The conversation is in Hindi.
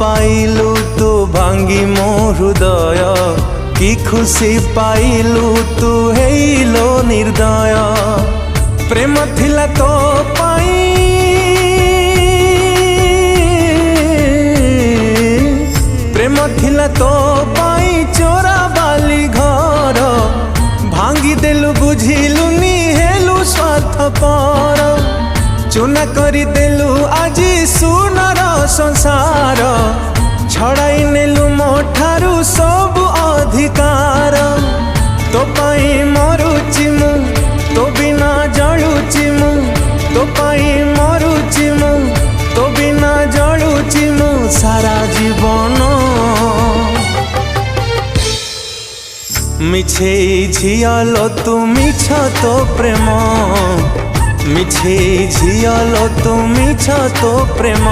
पाइलु तू भांगी मो हृदय कि खुशी पाइलु तू हेलो निर्दय प्रेम थिला तो पाई प्रेम थिला तो पाई चोरा बाली घर भांगी देलु बुझिलुनी हेलु स्वार्थपर चुना करी देलु आजी सुनर संसार छड़ाई नेलु मोठारु सब अधिकार तो पाई मरुची मु तो बिना जलुची मु तो पाई मरुची मु तो बिना जलुची मु सारा जीवन मिछे झियालो तू मिछ तो प्रेम मिछे झियालो तू मिछ तो प्रेम।